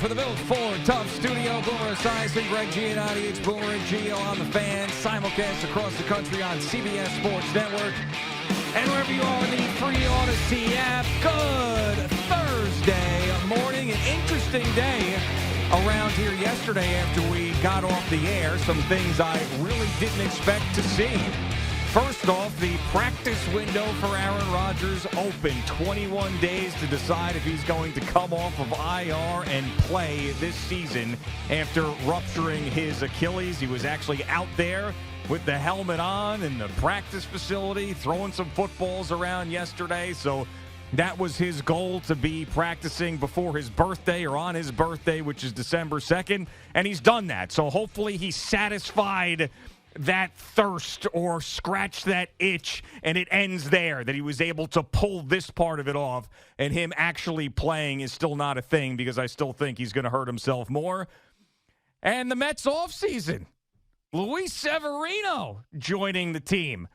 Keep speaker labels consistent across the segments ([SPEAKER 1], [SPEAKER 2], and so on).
[SPEAKER 1] for the Built Ford Tough Studio. Boomer Esiason, Greg Giannotti. It's Boomer and Gio on the Fan. Simulcast across the country on CBS Sports Network. And wherever you are in the free Odyssey app, good Thursday morning. An interesting day around here yesterday after we got off the air. Some things I really didn't expect to see. First off, the practice window for Aaron Rodgers open. 21 days to decide if he's going to come off of IR and play this season after rupturing his Achilles. He was actually out there with the helmet on in the practice facility, throwing some footballs around yesterday. So that was his goal, to be practicing before his birthday or on his birthday, which is December 2nd. And he's done that. So hopefully he's satisfied that thirst or scratch that itch, and it ends there, that he was able to pull this part of it off, and him actually playing is still not a thing because I still think he's going to hurt himself more. And the Mets offseason, Luis Severino joining the team.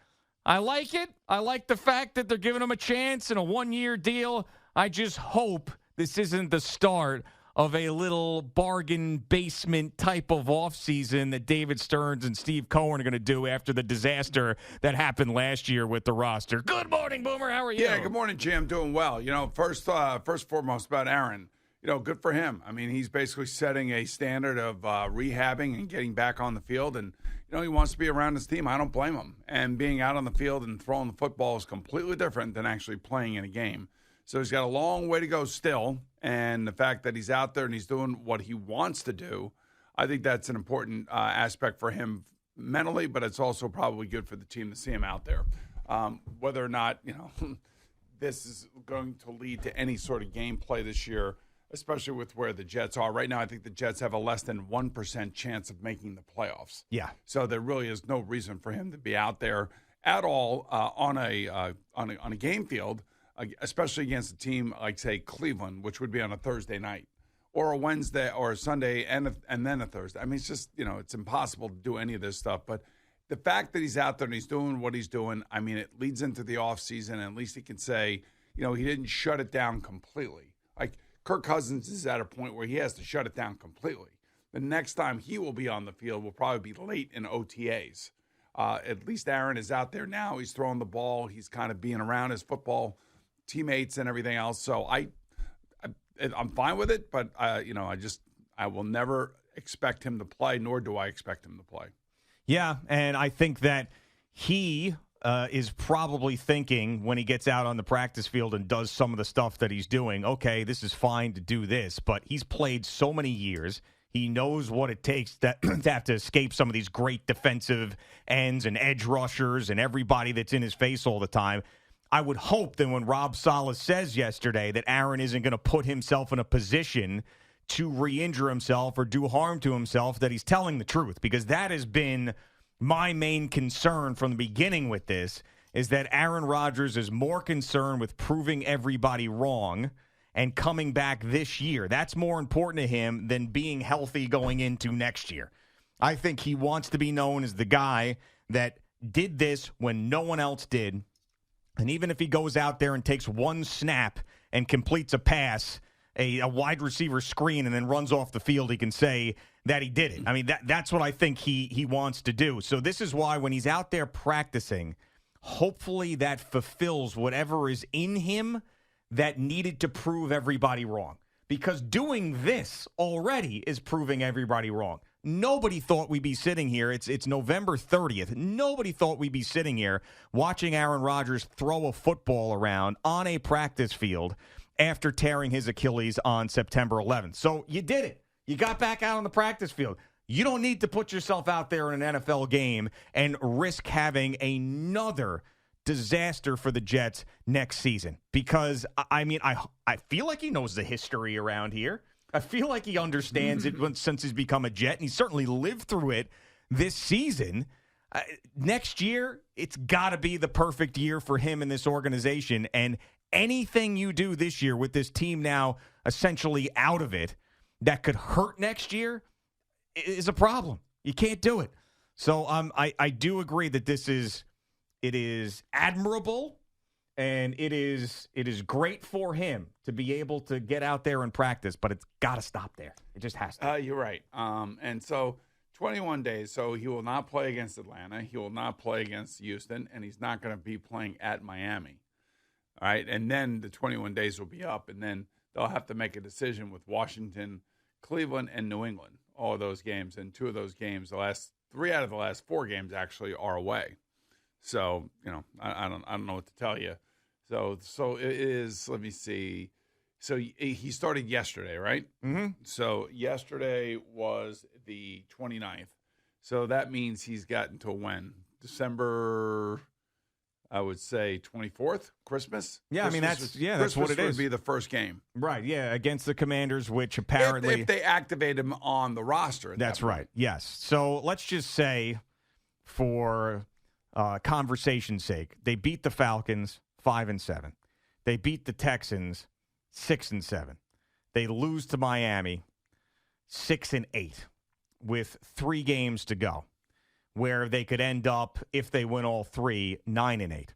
[SPEAKER 1] I like it. I like the fact that they're giving him a chance in a one-year deal. I just hope this isn't the start of a little bargain basement type of offseason that David Stearns and Steve Cohen are going to do after the disaster that happened last year with the roster. Good morning, Boomer. How are you?
[SPEAKER 2] Yeah, good morning, Jim. Doing well. You know, first foremost about Aaron, you know, good for him. I mean, he's basically setting a standard of rehabbing and getting back on the field. And, you know, he wants to be around his team. I don't blame him. And being out on the field and throwing the football is completely different than actually playing in a game. So he's got a long way to go still, and the fact that he's out there and he's doing what he wants to do, I think that's an important aspect for him mentally, but it's also probably good for the team to see him out there. Whether or not, you know, this is going to lead to any sort of gameplay this year, especially with where the Jets are. Right now, I think the Jets have a less than 1% chance of making the playoffs.
[SPEAKER 1] Yeah.
[SPEAKER 2] So there really is no reason for him to be out there at all on a game field, especially against a team like, say, Cleveland, which would be on a Thursday night, or a Wednesday or a Sunday and then a Thursday. I mean, it's just, you know, it's impossible to do any of this stuff. But the fact that he's out there and he's doing what he's doing, I mean, it leads into the offseason, and at least he can say, you know, he didn't shut it down completely. Like, Kirk Cousins is at a point where he has to shut it down completely. The next time he will be on the field will probably be late in OTAs. At least Aaron is out there now. He's throwing the ball. He's kind of being around his football teammates and everything else. So I'm fine with it, but you know, I will never expect him to play, nor do I expect him to play.
[SPEAKER 1] Yeah, and I think that he is probably thinking when he gets out on the practice field and does some of the stuff that he's doing, okay, this is fine to do this, but he's played so many years. He knows what it takes to have to escape some of these great defensive ends and edge rushers and everybody that's in his face all the time. I would hope that when Rob Saleh says yesterday that Aaron isn't going to put himself in a position to re-injure himself or do harm to himself, that he's telling the truth, because that has been my main concern from the beginning with this, is that Aaron Rodgers is more concerned with proving everybody wrong and coming back this year. That's more important to him than being healthy going into next year. I think he wants to be known as the guy that did this when no one else did. And even if he goes out there and takes one snap and completes a pass, a wide receiver screen, and then runs off the field, he can say that he did it. I mean, that's what I think he wants to do. So this is why when he's out there practicing, hopefully that fulfills whatever is in him that needed to prove everybody wrong. Because doing this already is proving everybody wrong. Nobody thought we'd be sitting here. It's November 30th. Nobody thought we'd be sitting here watching Aaron Rodgers throw a football around on a practice field after tearing his Achilles on September 11th. So you did it. You got back out on the practice field. You don't need to put yourself out there in an NFL game and risk having another disaster for the Jets next season. Because, I mean, I feel like he knows the history around here. I feel like he understands it since he's become a Jet, and he certainly lived through it this season. Next year, it's got to be the perfect year for him in this organization, and anything you do this year with this team now essentially out of it that could hurt next year is a problem. You can't do it. So I do agree that it is admirable And it is great for him to be able to get out there and practice, but it's got to stop there. It just has to.
[SPEAKER 2] You're right. And so 21 days. So he will not play against Atlanta. He will not play against Houston, and he's not going to be playing at Miami. All right. And then the 21 days will be up, and then they'll have to make a decision with Washington, Cleveland, and New England. All of those games, and 2 of those games, three out of the last 4 games actually are away. So, I don't know what to tell you. So it is, let me see. So he started yesterday, right?
[SPEAKER 1] Mm-hmm.
[SPEAKER 2] So yesterday was the 29th. So that means he's got until when? December, I would say 24th, Christmas?
[SPEAKER 1] Yeah,
[SPEAKER 2] Christmas
[SPEAKER 1] that's what it is.
[SPEAKER 2] Would be the first game.
[SPEAKER 1] Right, yeah, against the Commanders, which apparently...
[SPEAKER 2] If they activate him on the roster.
[SPEAKER 1] That's right, yes. So let's just say, for conversation's sake, they beat the Falcons 5-7. They beat the Texans 6-7. They lose to Miami 6-8 with 3 games to go, where they could end up, if they win all 3, 9-8.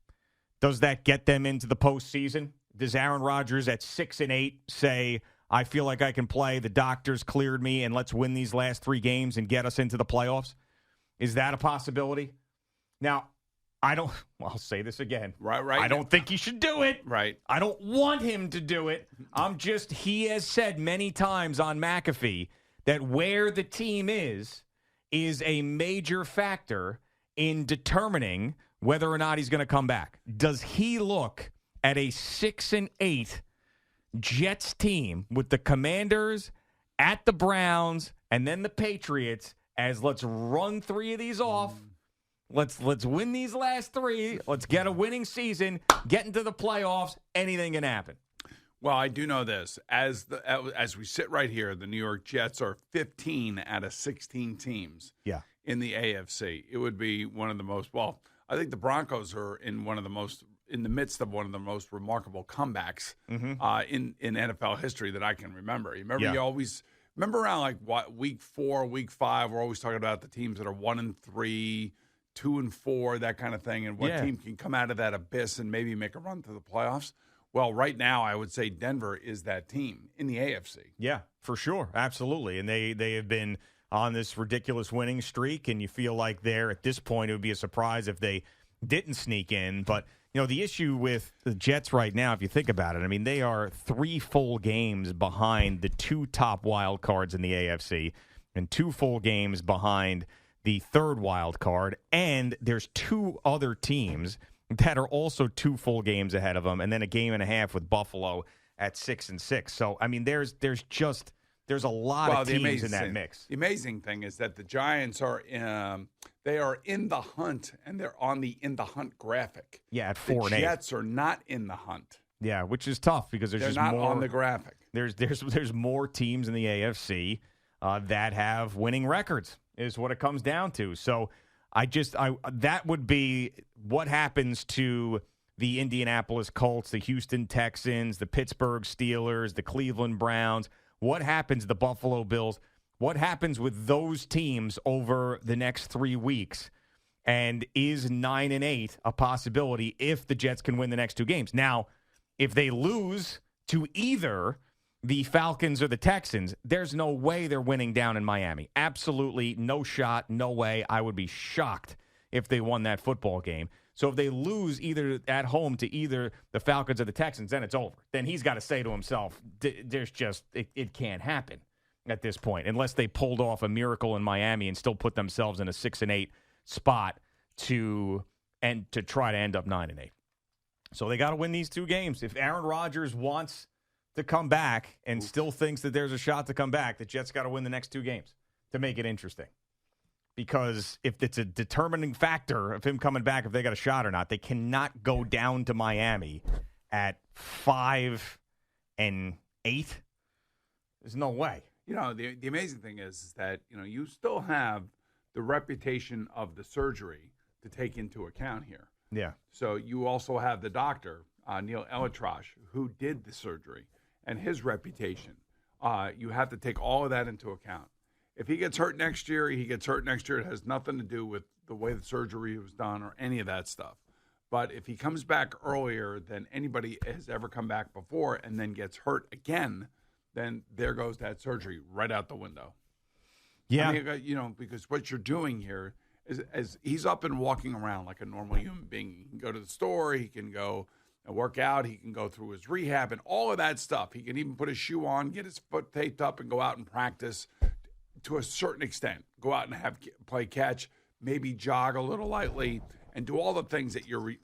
[SPEAKER 1] Does that get them into the postseason? Does Aaron Rodgers at 6-8 say, I feel like I can play, the doctors cleared me, and let's win these last 3 games and get us into the playoffs? Is that a possibility? Now, I'll say this again.
[SPEAKER 2] Right.
[SPEAKER 1] I don't think he should do it.
[SPEAKER 2] Right.
[SPEAKER 1] I don't want him to do it. He has said many times on McAfee that where the team is a major factor in determining whether or not he's going to come back. Does he look at a 6-8 Jets team with the Commanders at the Browns and then the Patriots as let's run 3 of these off? Let's win these last 3. Let's get a winning season, get into the playoffs. Anything can happen.
[SPEAKER 2] Well, I do know this. As we sit right here, the New York Jets are 15 out of 16 teams in the AFC. It would be one of the most, well, I think the Broncos are in the midst of one of the most remarkable comebacks in NFL history that I can remember. You remember around week 4, week 5, we're always talking about the teams that are 1-3, 2-4, that kind of thing, and what team can come out of that abyss and maybe make a run to the playoffs. Well, right now, I would say Denver is that team in the AFC.
[SPEAKER 1] Yeah, for sure. Absolutely. And they have been on this ridiculous winning streak, and you feel like at this point, it would be a surprise if they didn't sneak in. But, the issue with the Jets right now, if you think about it, they are 3 full games behind the 2 top wild cards in the AFC and 2 full games behind the 3rd wild card, and there's 2 other teams that are also 2 full games ahead of them, and then a game and a half with Buffalo at 6-6. So there's a lot of teams in that mix.
[SPEAKER 2] The amazing thing is that the Giants are they are in the hunt, and they're on the in the hunt graphic.
[SPEAKER 1] Yeah, at 4-8.
[SPEAKER 2] The Jets are not in the hunt.
[SPEAKER 1] Yeah, which is tough because they're just
[SPEAKER 2] not
[SPEAKER 1] more
[SPEAKER 2] on the graphic.
[SPEAKER 1] There's more teams in the AFC that have winning records. Is what it comes down to. So that would be what happens to the Indianapolis Colts, the Houston Texans, the Pittsburgh Steelers, the Cleveland Browns. What happens to the Buffalo Bills? What happens with those teams over the next 3 weeks? And is 9-8 a possibility if the Jets can win the next 2 games? Now, if they lose to either the Falcons or the Texans, there's no way they're winning down in Miami. Absolutely no shot, no way. I would be shocked if they won that football game. So if they lose either at home to either the Falcons or the Texans, then it's over. Then he's got to say to himself, it can't happen at this point, unless they pulled off a miracle in Miami and still put themselves in a 6-8 spot to try to end up 9-8. So they got to win these 2 games. If Aaron Rodgers wants to come back and still thinks that there's a shot to come back, the Jets got to win the next 2 games to make it interesting. Because if it's a determining factor of him coming back, if they got a shot or not, they cannot go down to Miami at 5-8. There's no way.
[SPEAKER 2] The amazing thing is that, you still have the reputation of the surgery to take into account here.
[SPEAKER 1] Yeah.
[SPEAKER 2] So you also have the doctor, Neil Elitrosh, who did the surgery, and his reputation. You have to take all of that into account. If he gets hurt next year, he gets hurt next year. It has nothing to do with the way the surgery was done or any of that stuff. But if he comes back earlier than anybody has ever come back before and then gets hurt again, then there goes that surgery right out the window.
[SPEAKER 1] Yeah.
[SPEAKER 2] I mean, because what you're doing here is as he's up and walking around like a normal human being. He can go to the store. He can go and work out. He can go through his rehab and all of that stuff. He can even put his shoe on, get his foot taped up, and go out and practice to a certain extent. Go out and play catch, maybe jog a little lightly, and do all the things that you're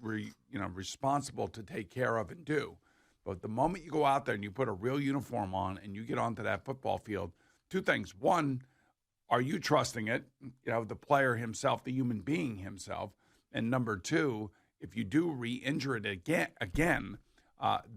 [SPEAKER 2] responsible to take care of and do. But the moment you go out there and you put a real uniform on and you get onto that football field, two things. One, are you trusting it? The player himself, the human being himself. And number two, if you do re-injure it again,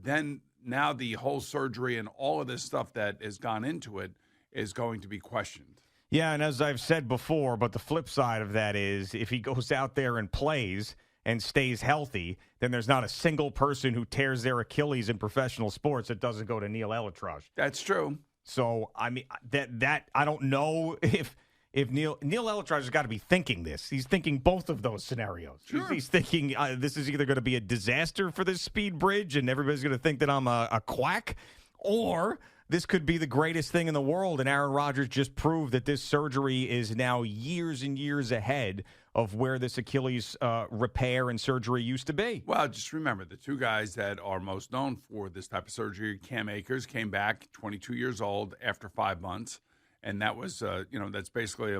[SPEAKER 2] then now the whole surgery and all of this stuff that has gone into it is going to be questioned.
[SPEAKER 1] Yeah, and as I've said before, but the flip side of that is if he goes out there and plays and stays healthy, then there's not a single person who tears their Achilles in professional sports that doesn't go to Neil Elitrage.
[SPEAKER 2] That's true.
[SPEAKER 1] So, I mean, that I don't know if Neil Elitrage has got to be thinking this. He's thinking both of those scenarios.
[SPEAKER 2] Sure.
[SPEAKER 1] He's thinking this is either going to be a disaster for this speed bridge and everybody's going to think that I'm a quack, or this could be the greatest thing in the world, and Aaron Rodgers just proved that this surgery is now years and years ahead of where this Achilles repair and surgery used to be.
[SPEAKER 2] Well, just remember, the two guys that are most known for this type of surgery, Cam Akers came back 22 years old after 5 months, and that was, that's basically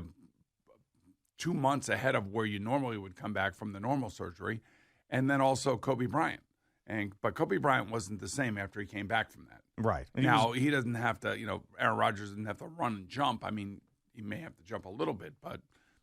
[SPEAKER 2] 2 months ahead of where you normally would come back from the normal surgery, and then also Kobe Bryant. But Kobe Bryant wasn't the same after he came back from that.
[SPEAKER 1] Right.
[SPEAKER 2] Now, he doesn't have to, Aaron Rodgers doesn't have to run and jump. I mean, he may have to jump a little bit, but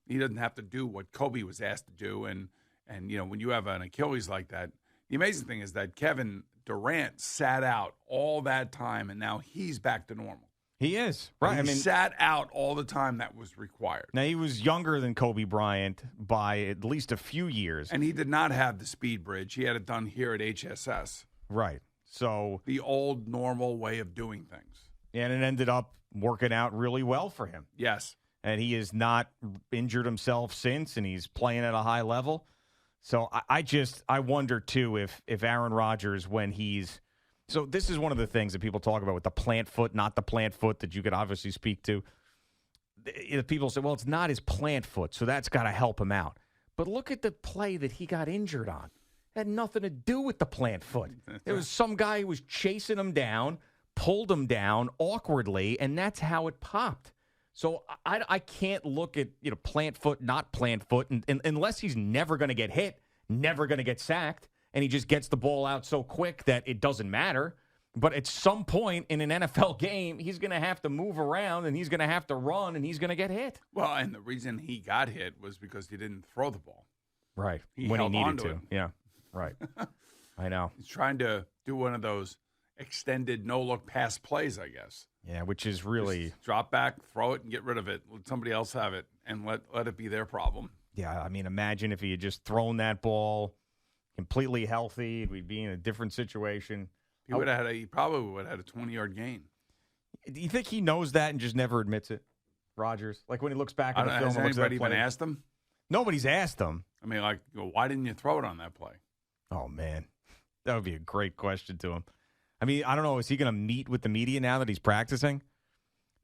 [SPEAKER 2] he doesn't have to do what Kobe was asked to do. And when you have an Achilles like that, the amazing thing is that Kevin Durant sat out all that time, and now he's back to normal.
[SPEAKER 1] He is. Right.
[SPEAKER 2] He sat out all the time that was required.
[SPEAKER 1] Now, he was younger than Kobe Bryant by at least a few years.
[SPEAKER 2] And he did not have the speed bridge. He had it done here at HSS.
[SPEAKER 1] Right. So
[SPEAKER 2] the old normal way of doing things.
[SPEAKER 1] And it ended up working out really well for him.
[SPEAKER 2] Yes.
[SPEAKER 1] And he has not injured himself since, and he's playing at a high level. So I wonder, too, if Aaron Rodgers, when he's – so this is one of the things that people talk about with the plant foot, not the plant foot that you could obviously speak to. People say, well, it's not his plant foot, so that's got to help him out. But look at the play that he got injured on. It had nothing to do with the plant foot. There was some guy who was chasing him down, pulled him down awkwardly, and that's how it popped. So I can't look at plant foot, not plant foot, and unless he's never going to get hit, never going to get sacked, and he just gets the ball out so quick that it doesn't matter. But at some point in an NFL game, he's going to have to move around, and he's going to have to run, and he's going to get hit.
[SPEAKER 2] Well, and the reason he got hit was because he didn't throw the ball.
[SPEAKER 1] Right.
[SPEAKER 2] He
[SPEAKER 1] when he
[SPEAKER 2] held
[SPEAKER 1] needed
[SPEAKER 2] on to
[SPEAKER 1] to.
[SPEAKER 2] it.
[SPEAKER 1] Yeah. Right. I know.
[SPEAKER 2] He's trying to do one of those extended no-look pass plays, I guess.
[SPEAKER 1] Yeah, which is really
[SPEAKER 2] just drop back, throw it, and get rid of it. Let somebody else have it, and let it be their problem.
[SPEAKER 1] Yeah, I mean, imagine if he had just thrown that ball completely healthy, we'd be in a different situation.
[SPEAKER 2] He probably would have had a 20-yard gain.
[SPEAKER 1] Do you think he knows that and just never admits it, Rodgers? Like when he looks back at the film
[SPEAKER 2] has
[SPEAKER 1] and looks at
[SPEAKER 2] anybody
[SPEAKER 1] that play?
[SPEAKER 2] even asked him?
[SPEAKER 1] Nobody's asked him.
[SPEAKER 2] I mean, why didn't you throw it on that play?
[SPEAKER 1] Oh, man. That would be a great question to him. I mean, I don't know. Is he going to meet with the media now that he's practicing?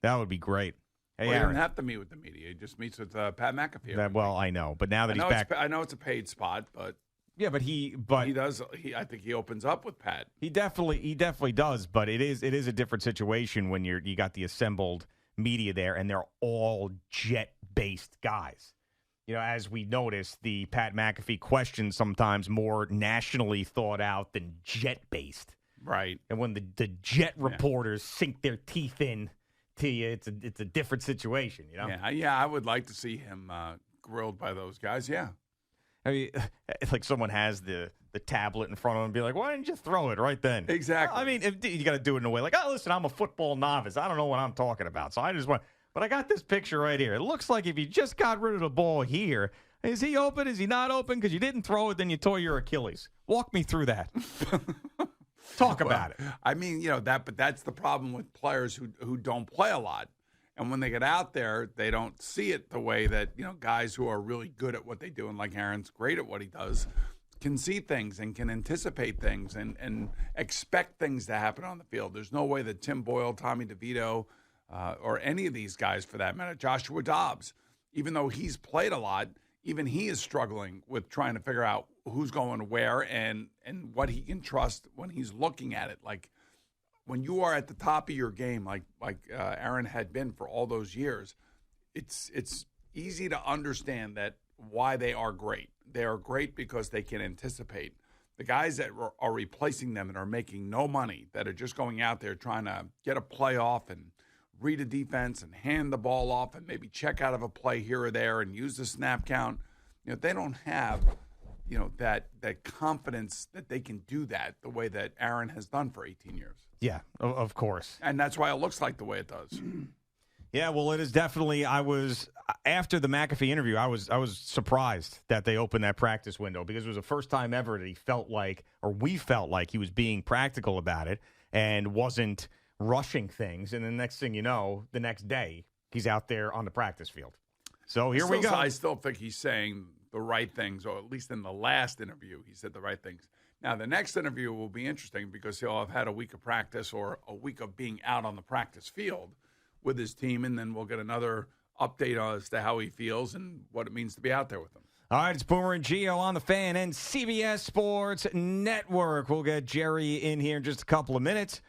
[SPEAKER 1] That would be great. Hey,
[SPEAKER 2] He
[SPEAKER 1] Aaron.
[SPEAKER 2] doesn't have to meet with the media. He just meets with Pat McAfee.
[SPEAKER 1] Well, I know. But now that he's back.
[SPEAKER 2] I know it's a paid spot, but.
[SPEAKER 1] Yeah, but he
[SPEAKER 2] does. I think he opens up with Pat.
[SPEAKER 1] He definitely does. But it is a different situation when you got the assembled media there, and they're all jet-based guys. As we noticed, the Pat McAfee questions sometimes more nationally thought out than jet-based.
[SPEAKER 2] Right.
[SPEAKER 1] And when the jet reporters sink their teeth in to you, it's a different situation.
[SPEAKER 2] Yeah. I would like to see him grilled by those guys. Yeah.
[SPEAKER 1] I mean, like someone has the tablet in front of them and be like, why didn't you throw it right then?
[SPEAKER 2] Exactly.
[SPEAKER 1] I mean, you got to do it in a way like, oh, listen, I'm a football novice. I don't know what I'm talking about. So I just want, but I got this picture right here. It looks like if you just got rid of the ball here, is he open? Is he not open? Because you didn't throw it, then you tore your Achilles. Walk me through that. Talk about it.
[SPEAKER 2] I mean, but that's the problem with players who don't play a lot. And when they get out there, they don't see it the way that, guys who are really good at what they do, and like Aaron's great at what he does, can see things and can anticipate things and expect things to happen on the field. There's no way that Tim Boyle, Tommy DeVito, or any of these guys for that matter, Joshua Dobbs, even though he's played a lot, even he is struggling with trying to figure out who's going where and what he can trust when he's looking at it. Like when you are at the top of your game, like Aaron had been for all those years, it's easy to understand that why they are great. They are great because they can anticipate. The guys that are replacing them and are making no money, that are just going out there trying to get a play off and read a defense and hand the ball off and maybe check out of a play here or there and use the snap count. They don't have, that confidence that they can do that the way that Aaron has done for 18 years.
[SPEAKER 1] Yeah, of course.
[SPEAKER 2] And that's why it looks like the way it does.
[SPEAKER 1] Yeah, well, it is definitely. After the McAfee interview, I was surprised that they opened that practice window because it was the first time ever that we felt like he was being practical about it and wasn't rushing things. And the next thing you know, the next day, he's out there on the practice field. So here we go.
[SPEAKER 2] I still think he's saying the right things, or at least in the last interview, he said the right things. Now, the next interview will be interesting because he'll have had a week of practice or a week of being out on the practice field with his team, and then we'll get another update as to how he feels and what it means to be out there with him.
[SPEAKER 1] All right, it's Boomer and Gio on the Fan and CBS Sports Network. We'll get Jerry in here in just a couple of minutes.